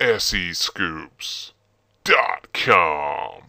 SEScoops.com.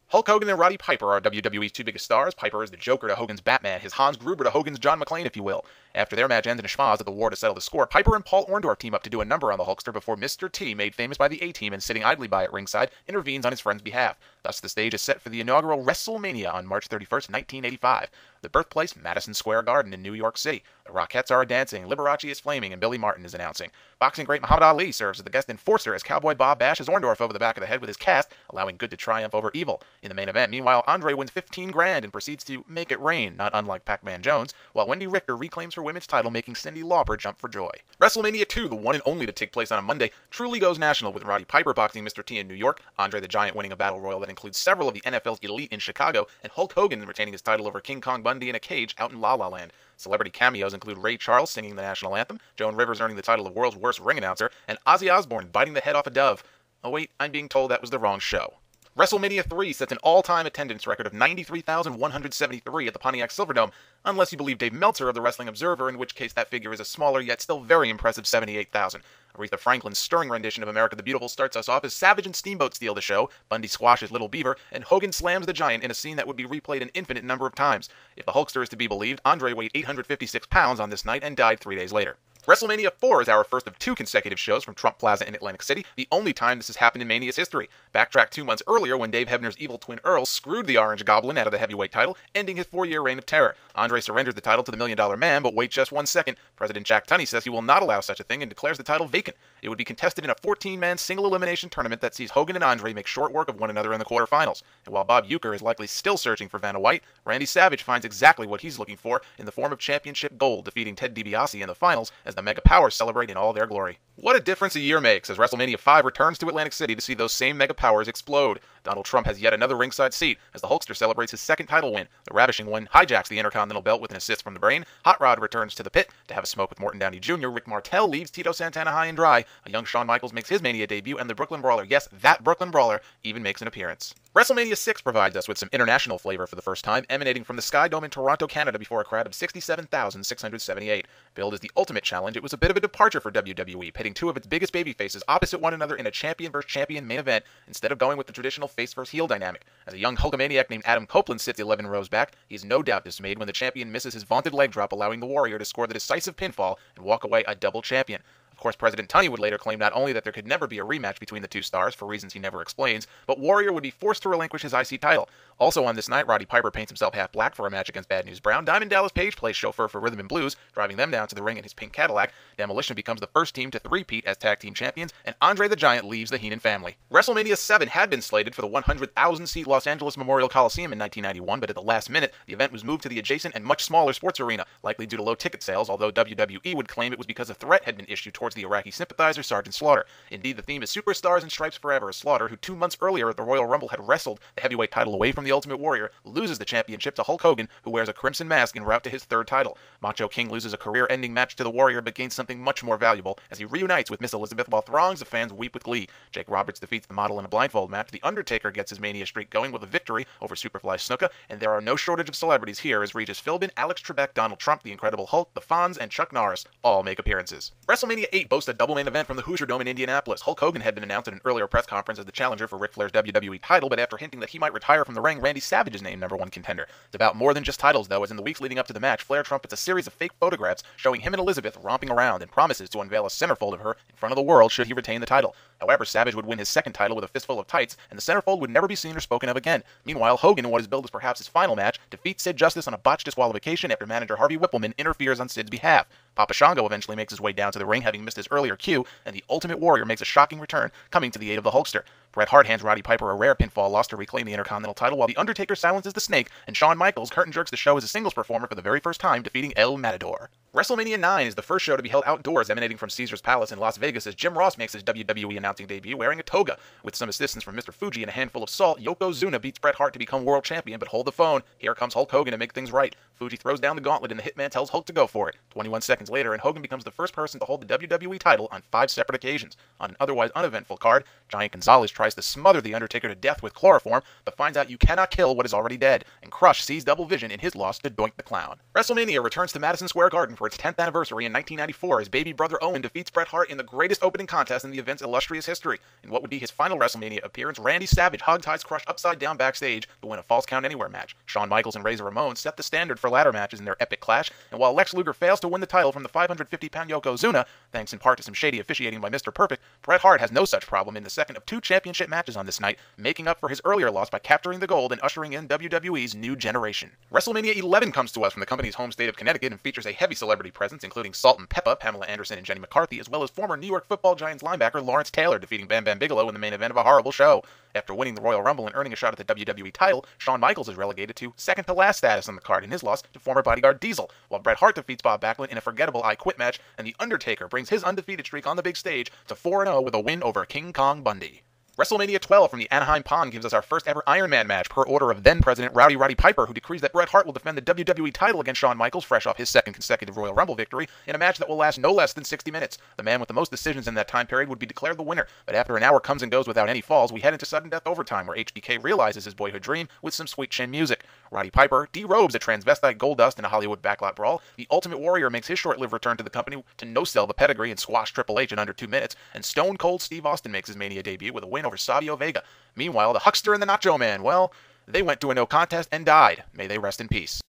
Hulk Hogan and Roddy Piper are WWE's two biggest stars. Piper is the Joker to Hogan's Batman, his Hans Gruber to Hogan's John McClane, if you will. After their match ends in a schmoz at the War to settle the score, Piper and Paul Orndorff team up to do a number on the Hulkster before Mr. T, made famous by the A-Team and sitting idly by at ringside, intervenes on his friend's behalf. Thus, the stage is set for the inaugural WrestleMania on March 31st, 1985. The birthplace, Madison Square Garden in New York City. The Rockettes are dancing, Liberace is flaming, and Billy Martin is announcing. Boxing great Muhammad Ali serves as the guest enforcer as Cowboy Bob bashes Orndorff over the back of the head with his cast, allowing good to triumph over evil. In the main event, meanwhile, Andre wins $15,000 and proceeds to make it rain, not unlike Pac-Man Jones, while Wendy Richter reclaims her women's title, making Cyndi Lauper jump for joy. WrestleMania 2, the one and only to take place on a Monday, truly goes national, with Roddy Piper boxing Mr. T in New York, Andre the Giant winning a battle royal that includes several of the NFL's elite in Chicago, and Hulk Hogan retaining his title over King Kong Bundy in a cage out in La La Land. Celebrity cameos include Ray Charles singing the national anthem, Joan Rivers earning the title of world's worst ring announcer, and Ozzy Osbourne biting the head off a dove. Oh wait, I'm being told that was the wrong show. WrestleMania 3 sets an all-time attendance record of 93,173 at the Pontiac Silverdome, unless you believe Dave Meltzer of the Wrestling Observer, in which case that figure is a smaller yet still very impressive 78,000. Aretha Franklin's stirring rendition of America the Beautiful starts us off as Savage and Steamboat steal the show, Bundy squashes Little Beaver, and Hogan slams the Giant in a scene that would be replayed an infinite number of times. If the Hulkster is to be believed, Andre weighed 856 pounds on this night and died 3 days later. WrestleMania 4 is our first of two consecutive shows from Trump Plaza in Atlantic City, the only time this has happened in Mania's history. Backtrack 2 months earlier when Dave Hebner's evil twin Earl screwed the Orange Goblin out of the heavyweight title, ending his 4-year reign of terror. Andre surrendered the title to the $1 Million Man, but wait just 1 second. President Jack Tunney says he will not allow such a thing and declares the title vacant. It would be contested in a 14-man single elimination tournament that sees Hogan and Andre make short work of one another in the quarterfinals. And while Bob Uecker is likely still searching for Vanna White, Randy Savage finds exactly what he's looking for in the form of championship gold, defeating Ted DiBiase in the finals as the Mega Powers celebrate in all their glory. What a difference a year makes as WrestleMania 5 returns to Atlantic City to see those same Mega Powers explode. Donald Trump has yet another ringside seat as the Hulkster celebrates his second title win. The ravishing one hijacks the Intercontinental Belt with an assist from the Brain. Hot Rod returns to the pit to have a smoke with Morton Downey Jr. Rick Martel leaves Tito Santana high and dry. A young Shawn Michaels makes his Mania debut, and the Brooklyn Brawler, yes, that Brooklyn Brawler, even makes an appearance. WrestleMania 6 provides us with some international flavor for the first time, emanating from the Sky Dome in Toronto, Canada, before a crowd of 67,678. Billed as the ultimate challenge, it was a bit of a departure for WWE, pitting two of its biggest babyfaces opposite one another in a champion vs. champion main event, instead of going with the traditional face vs. heel dynamic. As a young Hulkamaniac named Adam Copeland sits 11 rows back, he is no doubt dismayed when the champion misses his vaunted leg drop, allowing the Warrior to score the decisive pinfall and walk away a double champion. Of course, President Tunney would later claim not only that there could never be a rematch between the two stars, for reasons he never explains, but Warrior would be forced to relinquish his IC title. Also on this night, Roddy Piper paints himself half black for a match against Bad News Brown. Diamond Dallas Page plays chauffeur for Rhythm and Blues, driving them down to the ring in his pink Cadillac. Demolition becomes the first team to three-peat as tag team champions, and Andre the Giant leaves the Heenan family. WrestleMania 7 had been slated for the 100,000-seat Los Angeles Memorial Coliseum in 1991, but at the last minute, the event was moved to the adjacent and much smaller sports arena, likely due to low ticket sales, although WWE would claim it was because a threat had been issued towards the Iraqi sympathizer Sergeant Slaughter. Indeed, the theme is Superstars and Stripes Forever, as Slaughter, who 2 months earlier at the Royal Rumble had wrestled the heavyweight title away from the Ultimate Warrior, loses the championship to Hulk Hogan, who wears a crimson mask en route to his third title. Macho King loses a career-ending match to the Warrior, but gains something much more valuable as he reunites with Miss Elizabeth while throngs of fans weep with glee. Jake Roberts defeats the model in a blindfold match. The Undertaker gets his Mania streak going with a victory over Superfly Snuka, and there are no shortage of celebrities here as Regis Philbin, Alex Trebek, Donald Trump, the Incredible Hulk, the Fonz, and Chuck Norris all make appearances. WrestleMania 8 boasts a double main event from the Hoosier Dome in Indianapolis. Hulk Hogan had been announced at an earlier press conference as the challenger for Ric Flair's WWE title, but after hinting that he might retire from the ring, Randy Savage is named #1 contender. It's about more than just titles, though, as in the weeks leading up to the match, Flair trumpets a series of fake photographs showing him and Elizabeth romping around and promises to unveil a centerfold of her in front of the world should he retain the title. However, Savage would win his second title with a fistful of tights, and the centerfold would never be seen or spoken of again. Meanwhile, Hogan, in what is billed as perhaps his final match, defeats Sid Justice on a botched disqualification after manager Harvey Whippleman interferes on Sid's behalf. Papa Shango eventually makes his way down to the ring, having missed his earlier cue, and the Ultimate Warrior makes a shocking return, coming to the aid of the Hulkster. Bret Hart hands Roddy Piper a rare pinfall loss to reclaim the Intercontinental title, while The Undertaker silences the Snake, and Shawn Michaels curtain jerks the show as a singles performer for the very first time, defeating El Matador. WrestleMania 9 is the first show to be held outdoors, emanating from Caesars Palace in Las Vegas, as Jim Ross makes his WWE announcing debut wearing a toga. With some assistance from Mr. Fuji and a handful of salt, Yokozuna beats Bret Hart to become world champion, but hold the phone. Here comes Hulk Hogan to make things right. Fuji throws down the gauntlet and the Hitman tells Hulk to go for it. 21 seconds later, and Hogan becomes the first person to hold the WWE title on 5 separate occasions. On an otherwise uneventful card, Giant Gonzalez tries tries to smother The Undertaker to death with chloroform, but finds out you cannot kill what is already dead, and Crush sees double vision in his loss to Doink the Clown. WrestleMania returns to Madison Square Garden for its 10th anniversary in 1994 as baby brother Owen defeats Bret Hart in the greatest opening contest in the event's illustrious history. In what would be his final WrestleMania appearance, Randy Savage hog-ties Crush upside down backstage to win a Falls Count Anywhere match. Shawn Michaels and Razor Ramon set the standard for ladder matches in their epic clash, and while Lex Luger fails to win the title from the 550-pound Yokozuna, thanks in part to some shady officiating by Mr. Perfect, Bret Hart has no such problem in the second of 2 championship matches on this night, making up for his earlier loss by capturing the gold and ushering in WWE's new generation. WrestleMania 11 comes to us from the company's home state of Connecticut and features a heavy celebrity presence, including Salt and Peppa, Pamela Anderson, and Jenny McCarthy, as well as former New York Football Giants linebacker Lawrence Taylor defeating Bam Bam Bigelow in the main event of a horrible show. After winning the Royal Rumble and earning a shot at the WWE title, Shawn Michaels is relegated to second to last status on the card in his loss to former bodyguard Diesel, while Bret Hart defeats Bob Backlund in a forgettable I Quit match, and The Undertaker brings his undefeated streak on the big stage to 4-0 with a win over King Kong Bundy. WrestleMania 12 from the Anaheim Pond gives us our first ever Iron Man match per order of then-President Roddy Piper, who decrees that Bret Hart will defend the WWE title against Shawn Michaels, fresh off his second consecutive Royal Rumble victory, in a match that will last no less than 60 minutes. The man with the most decisions in that time period would be declared the winner, but after an hour comes and goes without any falls, we head into sudden death overtime, where HBK realizes his boyhood dream with some sweet chin music. Roddy Piper derobes a transvestite Goldust in a Hollywood backlot brawl, the Ultimate Warrior makes his short-lived return to the company to no-sell the pedigree and squash Triple H in under 2 minutes, and Stone Cold Steve Austin makes his Mania debut with a win over Savio Vega. Meanwhile, the Huckster and the Nacho Man, well, they went to a no contest and died. May they rest in peace.